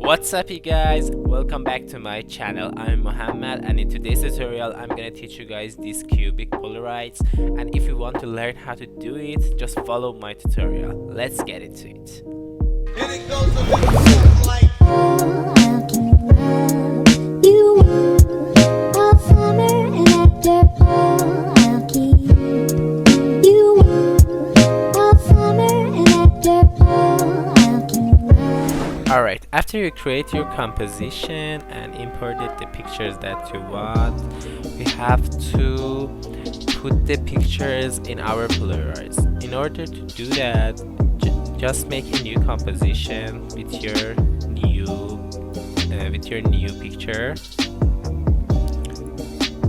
What's up you guys, welcome back to my channel. I'm Mohammed, and in today's tutorial I'm gonna teach you guys these cubic Polaroids, and if you want to learn how to do it, just follow my tutorial. Let's get into it. And it goes a little like Alright, after you create your composition and imported the pictures that you want, we have to put the pictures in our Polaroids. In order to do that, just make a new composition with your new picture.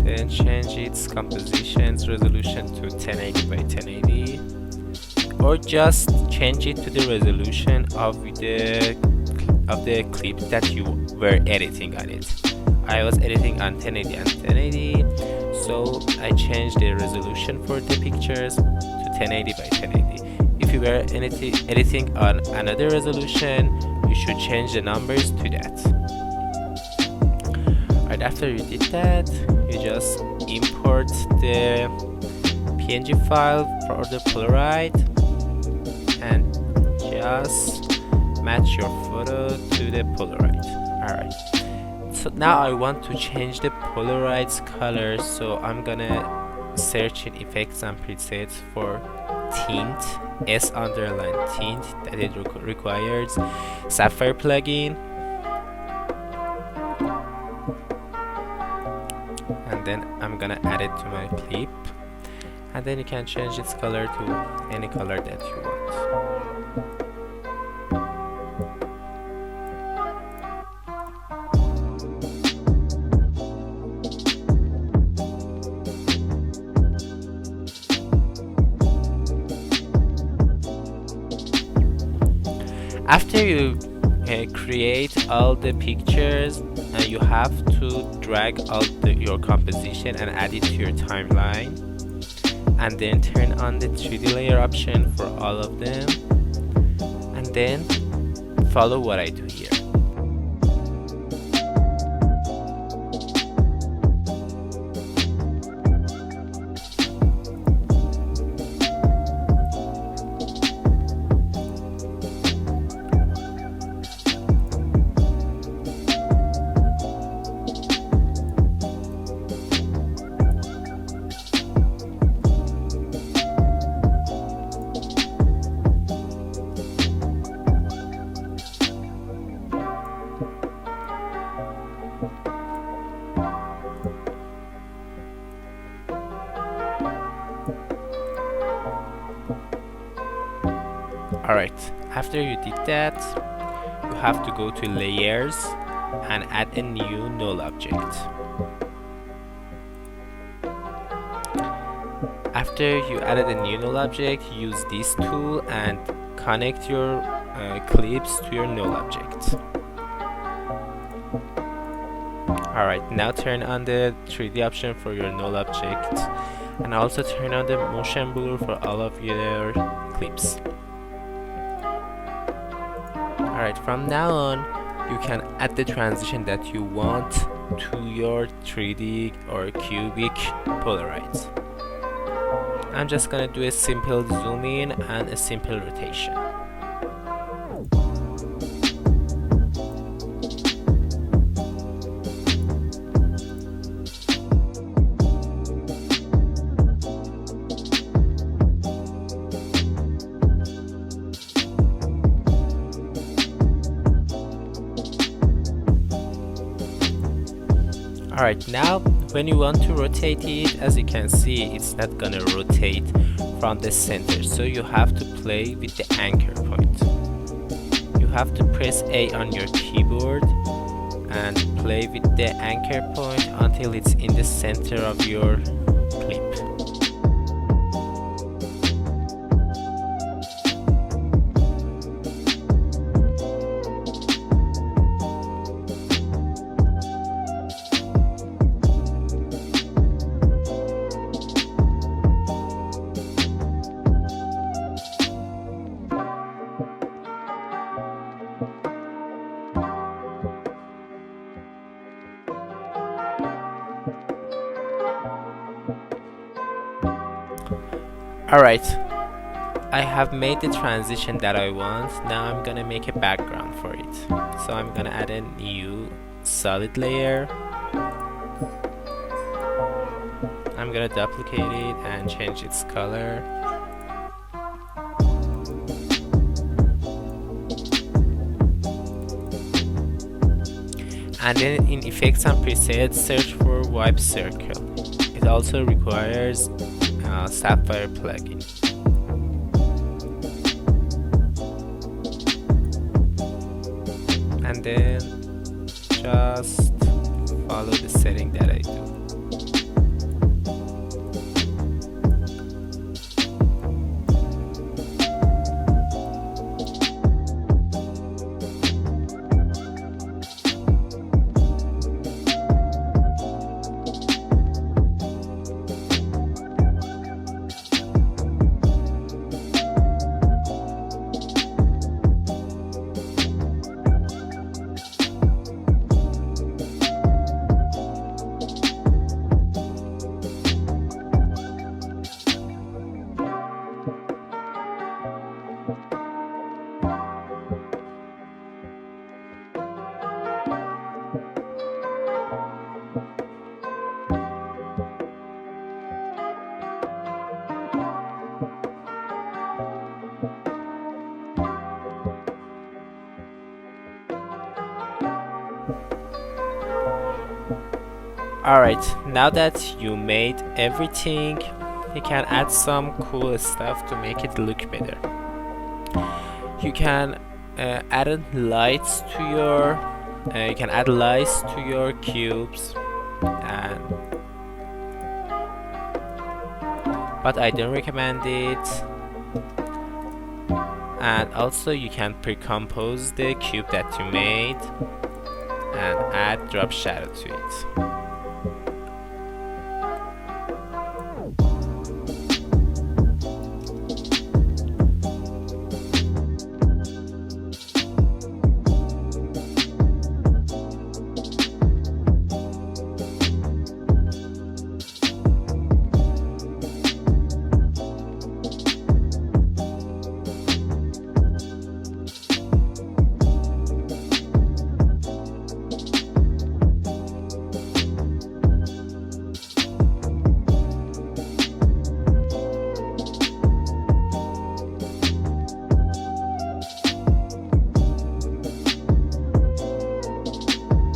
Then change its composition's resolution to 1080 by 1080, or just change it to the resolution of the clip that you were editing on it. I was editing on 1080 and 1080, so I changed the resolution for the pictures to 1080 by 1080. If you were editing on another resolution, you should change the numbers to that. Right after you did that, you just import the PNG file for the Polaroid and just match your photo to the Polaroid. Alright, so now I want to change the Polaroid's color, so I'm gonna search in effects and presets for tint, S_tint, that it requires Sapphire plugin, and then I'm gonna add it to my clip, and then you can change its color to any color that you want. After you create all the pictures, you have to drag all your composition and add it to your timeline, and then turn on the 3D layer option for all of them, and then follow what I do here. Alright, after you did that, you have to go to layers and add a new null object. After you added a new null object, use this tool and connect your clips to your null object. Alright, now turn on the 3D option for your null object, and also turn on the motion blur for all of your clips. Alright, from now on, you can add the transition that you want to your 3D or cubic Polaroids. I'm just gonna do a simple zoom in and a simple rotation. Alright, now when you want to rotate it, as you can see, it's not gonna rotate from the center, so you have to play with the anchor point. You have to press A on your keyboard and play with the anchor point until it's in the center of your clip. Alright, I have made the transition that I want. Now I'm gonna make a background for it. So I'm gonna add a new solid layer. I'm gonna duplicate it and change its color. And then in effects and presets, search for wipe circle. It also requires a Sapphire plugin. And then just follow the setting that I do. Alright, now that you made everything, you can add some cool stuff to make it look better. You can add lights to your cubes, but I don't recommend it. And also you can pre-compose the cube that you made and add drop shadow to it.